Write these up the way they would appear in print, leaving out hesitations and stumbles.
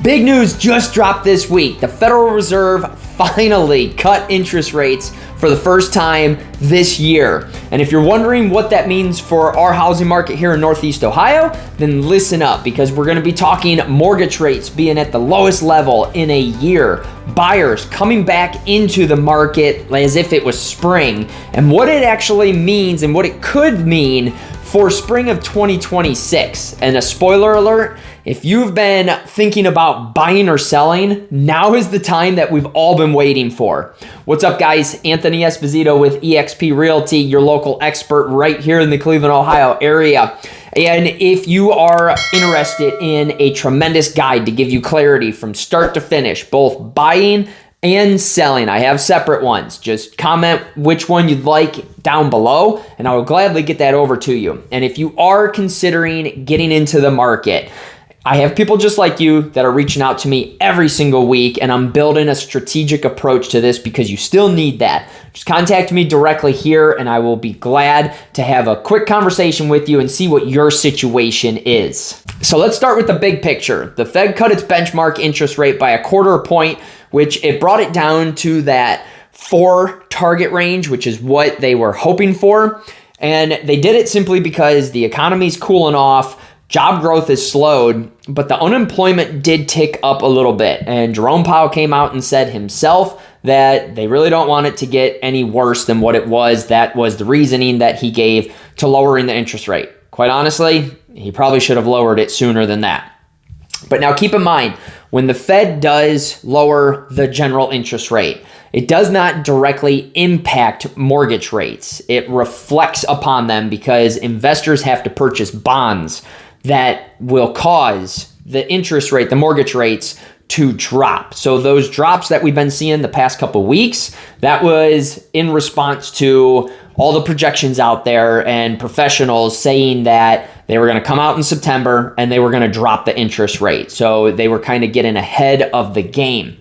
Big news just dropped this week. The Federal Reserve finally cut interest rates for the first time this year. And if you're wondering what that means for our housing market here in Northeast Ohio, then listen up, because we're going to be talking mortgage rates being at the lowest level in a year, buyers coming back into the market as if it was spring, and what it actually means and what it could mean for spring of 2026. And a spoiler alert, if you've been thinking about buying or selling, now is the time that we've all been waiting for. What's up, guys? Anthony Esposito with eXp Realty, your local expert right here in the Cleveland, Ohio area. And if you are interested in a tremendous guide to give you clarity from start to finish, both buying and selling, I have separate ones. Just comment which one you'd like down below, and I will gladly get that over to you. And if you are considering getting into the market, I have people just like you that are reaching out to me every single week, and I'm building a strategic approach to this because you still need that. Just contact me directly here, and I will be glad to have a quick conversation with you and see what your situation is. So let's start with the big picture. The Fed cut its benchmark interest rate by 1/4 point, which it brought it down to that 4 target range, which is what they were hoping for. And they did it simply because the economy's cooling off, job growth is slowed, but the unemployment did tick up a little bit. And Jerome Powell came out and said himself that they really don't want it to get any worse than what it was. That was the reasoning that he gave to lowering the interest rate. Quite honestly, he probably should have lowered it sooner than that. But now keep in mind, when the Fed does lower the general interest rate, it does not directly impact mortgage rates. It reflects upon them because investors have to purchase bonds that will cause the interest rate, the mortgage rates, to drop. So those drops that we've been seeing the past couple weeks, that was in response to all the projections out there and professionals saying that they were going to come out in September and they were going to drop the interest rate. So they were kind of getting ahead of the game.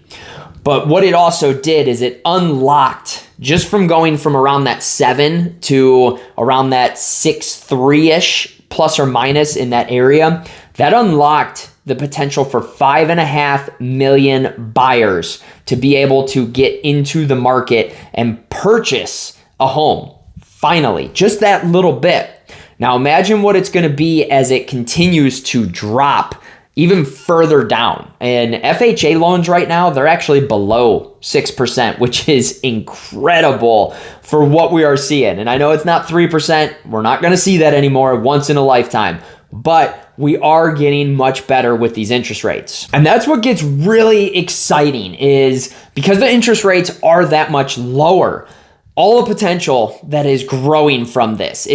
But what it also did is it unlocked, just from going from around that 7 to around that 6.3-ish, plus or minus in that area, that unlocked the potential for 5.5 million buyers to be able to get into the market and purchase a home. Finally, just that little bit. Now imagine what it's going to be as it continues to drop even further down. And FHA loans right now, they're actually below 6%, which is incredible for what we are seeing. And I know it's not 3%. We're not going to see that anymore, once in a lifetime. But we are getting much better with these interest rates. And that's what gets really exciting, is because the interest rates are that much lower, all the potential that is growing from this.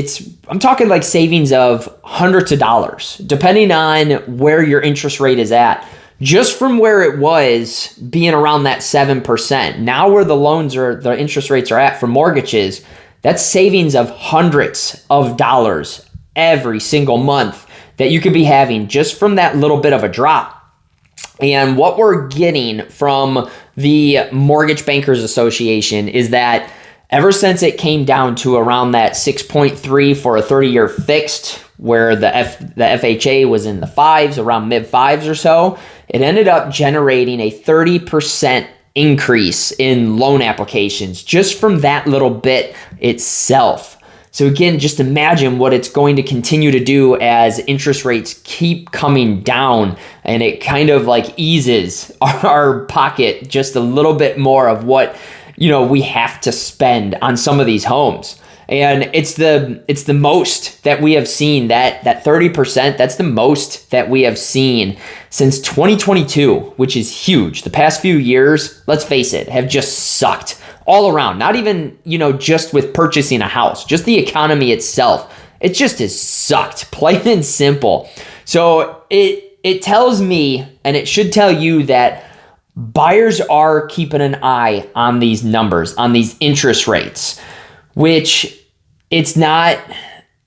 I'm talking like savings of hundreds of dollars, depending on where your interest rate is at. Just from where it was being around that 7%, now where the interest rates are at for mortgages, that's savings of hundreds of dollars every single month that you could be having just from that little bit of a drop. And what we're getting from the Mortgage Bankers Association is that ever since it came down to around that 6.3 for a 30-year fixed, where the FHA was in the 5s, around mid-5s or so, it ended up generating a 30% increase in loan applications just from that little bit itself. So again, just imagine what it's going to continue to do as interest rates keep coming down, and it kind of like eases our pocket just a little bit more of what we have to spend on some of these homes. And it's the most that we have seen, that 30%, that's the most that we have seen since 2022, which is huge. The past few years, let's face it, have just sucked all around. Not even, just with purchasing a house, just the economy itself. It just has sucked, plain and simple. So it tells me, and it should tell you, that buyers are keeping an eye on these numbers, on these interest rates, which it's not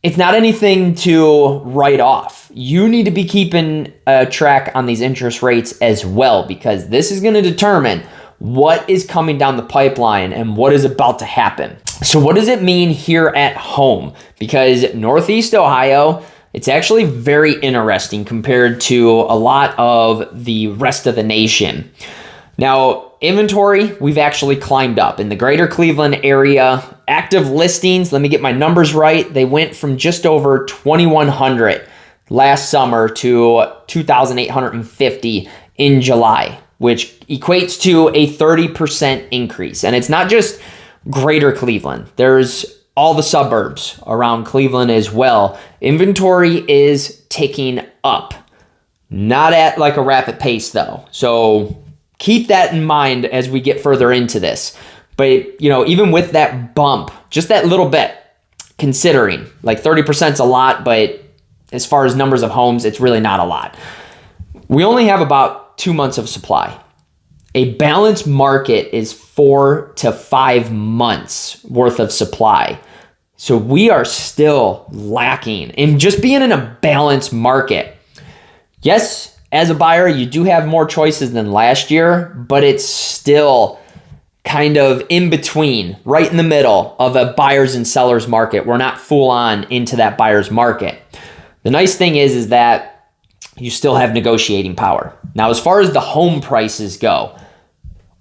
anything to write off. You need to be keeping a track on these interest rates as well, because this is going to determine what is coming down the pipeline and what is about to happen. So what does it mean here at home? Because Northeast Ohio, It's actually very interesting compared to a lot of the rest of the nation. Now, inventory, we've actually climbed up. In the greater Cleveland area, active listings, let me get my numbers right, they went from just over 2,100 last summer to 2,850 in July, which equates to a 30% increase. And it's not just greater Cleveland. There's all the suburbs around Cleveland as well. Inventory is ticking up. Not at like a rapid pace though. So keep that in mind as we get further into this. But, even with that bump, just that little bit, considering like 30% is a lot, but as far as numbers of homes, it's really not a lot. We only have about 2 months of supply. A balanced market is 4 to 5 months worth of supply. So we are still lacking in just being in a balanced market. Yes, as a buyer, you do have more choices than last year, but it's still kind of in between, right in the middle of a buyer's and seller's market. We're not full on into that buyer's market. The nice thing is that you still have negotiating power. Now, as far as the home prices go,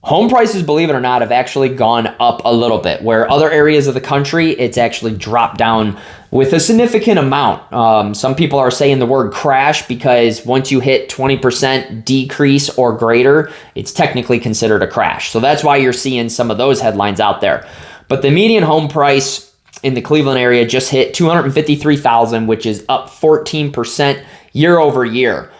home prices, believe it or not, have actually gone up a little bit. Where other areas of the country, it's actually dropped down with a significant amount. Some people are saying the word crash because once you hit 20% decrease or greater, it's technically considered a crash. So that's why you're seeing some of those headlines out there. But the median home price in the Cleveland area just hit $253,000, which is up 14% year over year.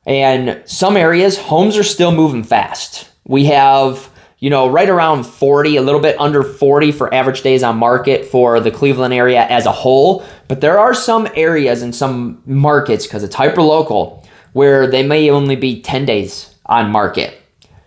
And some areas, homes are still moving fast. We have, right around 40, a little bit under 40 for average days on market for the Cleveland area as a whole. But there are some areas and some markets, because it's hyper local, where they may only be 10 days on market.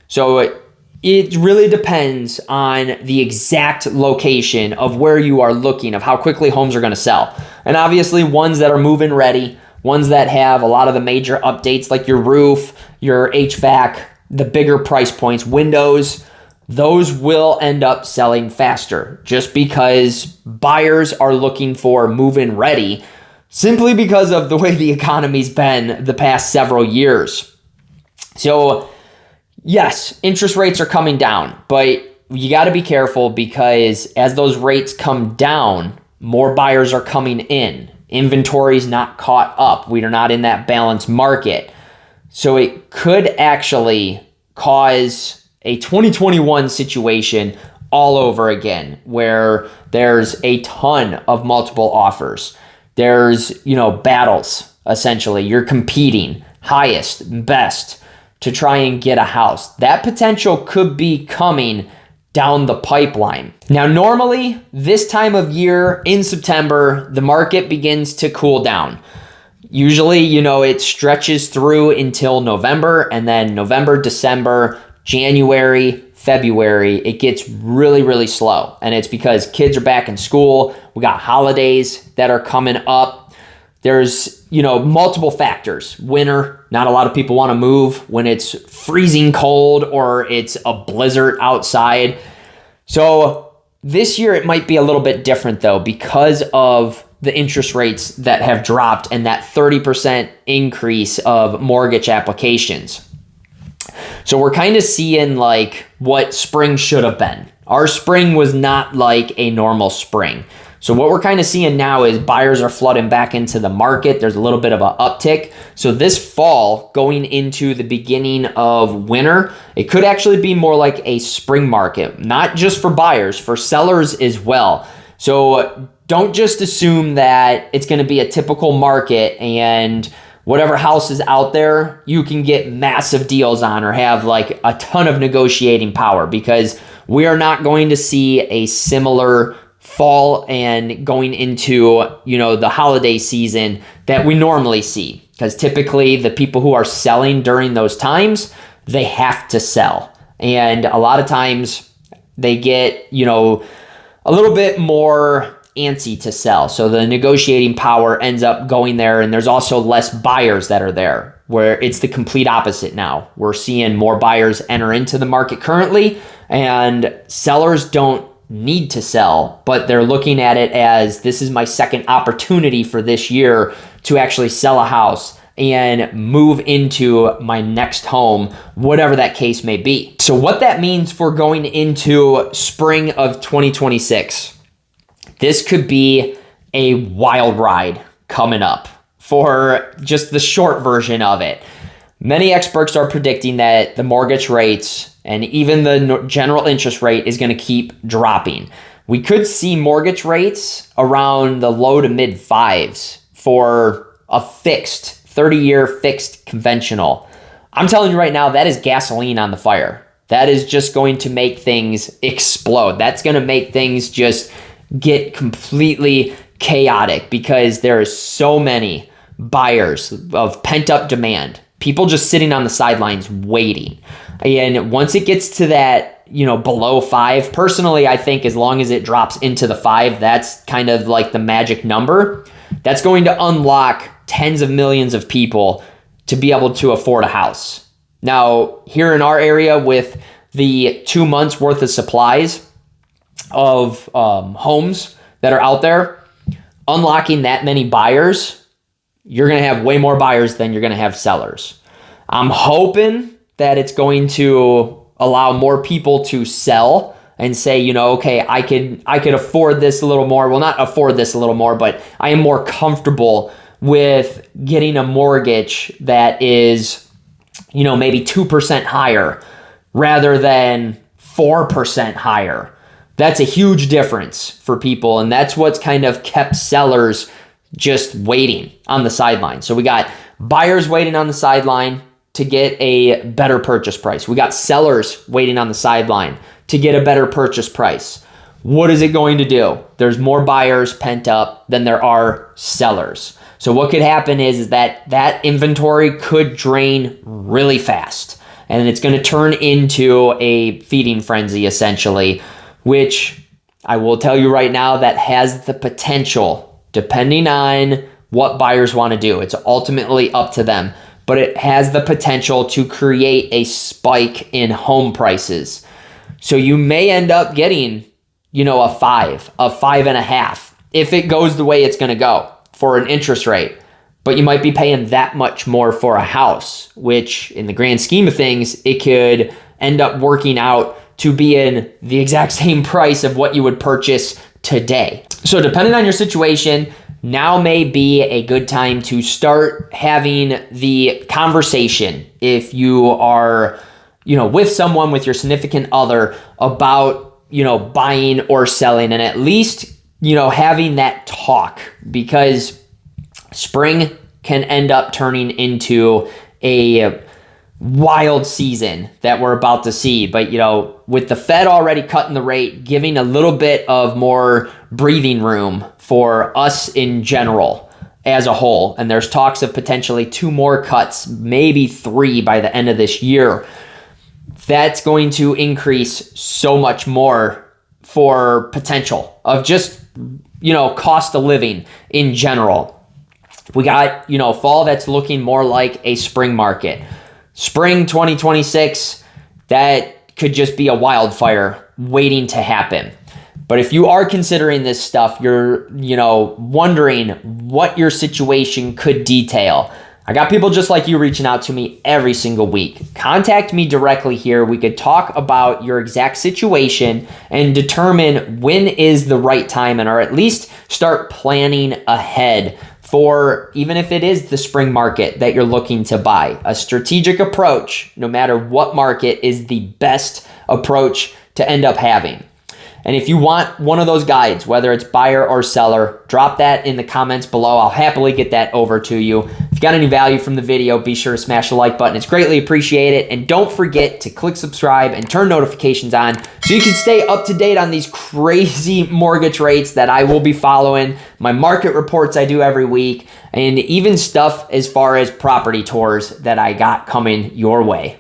So it really depends on the exact location of where you are looking, of how quickly homes are going to sell. And obviously ones that are move-in ready, ones that have a lot of the major updates like your roof, your HVAC, the bigger price points, windows, those will end up selling faster just because buyers are looking for move-in ready simply because of the way the economy's been the past several years. So yes, interest rates are coming down, but you got to be careful because as those rates come down, more buyers are coming in. Inventory's not caught up. We are not in that balanced market. So it could actually cause a 2021 situation all over again, where there's a ton of multiple offers. There's, battles, essentially. You're competing highest, best to try and get a house. That potential could be coming down the pipeline. Now, normally this time of year in September, the market begins to cool down. Usually, it stretches through until November, and then November, December, January, February, it gets really, really slow. And it's because kids are back in school. We got holidays that are coming up. There's, multiple factors. Winter, not a lot of people want to move when it's freezing cold or it's a blizzard outside. So this year it might be a little bit different though, because of the interest rates that have dropped and that 30% increase of mortgage applications. So we're kind of seeing like what spring should have been. Our spring was not like a normal spring. So what we're kind of seeing now is buyers are flooding back into the market. There's a little bit of an uptick. So this fall, going into the beginning of winter, it could actually be more like a spring market, not just for buyers, for sellers as well. So don't just assume that it's going to be a typical market and whatever house is out there, you can get massive deals on or have like a ton of negotiating power, because we are not going to see a similar fall and going into, the holiday season that we normally see. Because typically the people who are selling during those times, they have to sell. And a lot of times they get, a little bit more antsy to sell. So the negotiating power ends up going there, and there's also less buyers that are there, where it's the complete opposite now. We're seeing more buyers enter into the market currently, and sellers don't need to sell, but they're looking at it as this is my second opportunity for this year to actually sell a house and move into my next home, whatever that case may be. So what that means for going into spring of 2026, this could be a wild ride coming up for just the short version of it. Many experts are predicting that the mortgage rates and even the general interest rate is going to keep dropping. We could see mortgage rates around the low to mid fives for a fixed 30-year fixed conventional. I'm telling you right now, that is gasoline on the fire. That is just going to make things explode. That's going to make things just get completely chaotic because there are so many buyers of pent-up demand. People just sitting on the sidelines waiting. And once it gets to that, below 5, personally, I think as long as it drops into the 5, that's kind of like the magic number. That's going to unlock tens of millions of people to be able to afford a house. Now, here in our area with the 2 months worth of supplies of homes that are out there, unlocking that many buyers, you're going to have way more buyers than you're going to have sellers. I'm hoping that it's going to allow more people to sell and say, okay, I could afford this a little more. Well, not afford this a little more, but I am more comfortable with getting a mortgage that is, maybe 2% higher rather than 4% higher. That's a huge difference for people. And that's what's kind of kept sellers just waiting on the sideline. So we got buyers waiting on the sideline to get a better purchase price. We got sellers waiting on the sideline to get a better purchase price. What is it going to do? There's more buyers pent up than there are sellers. So what could happen is that inventory could drain really fast, and it's going to turn into a feeding frenzy essentially, which I will tell you right now that has the potential, depending on what buyers want to do. It's ultimately up to them, but it has the potential to create a spike in home prices. So you may end up getting, a 5, a 5.5, if it goes the way it's going to go for an interest rate. But you might be paying that much more for a house, which in the grand scheme of things, it could end up working out to be in the exact same price of what you would purchase today. So depending on your situation, now may be a good time to start having the conversation if you are, with someone, with your significant other, about, buying or selling, and at least, having that talk, because spring can end up turning into a wild season that we're about to see. But, with the Fed already cutting the rate, giving a little bit of more breathing room for us in general as a whole, and there's talks of potentially 2 more cuts, maybe 3 by the end of this year, that's going to increase so much more for potential of just, cost of living in general. We got, fall that's looking more like a spring market. Spring 2026, that could just be a wildfire waiting to happen. But if you are considering this stuff, you're, wondering what your situation could detail, I got people just like you reaching out to me every single week. Contact me directly here. We could talk about your exact situation and determine when is the right time, or at least start planning ahead for, even if it is the spring market that you're looking to buy. A strategic approach, no matter what market, is the best approach to end up having. And if you want one of those guides, whether it's buyer or seller, drop that in the comments below. I'll happily get that over to you. If you got any value from the video, be sure to smash the like button. It's greatly appreciated. And don't forget to click subscribe and turn notifications on so you can stay up to date on these crazy mortgage rates that I will be following, my market reports I do every week, and even stuff as far as property tours that I got coming your way.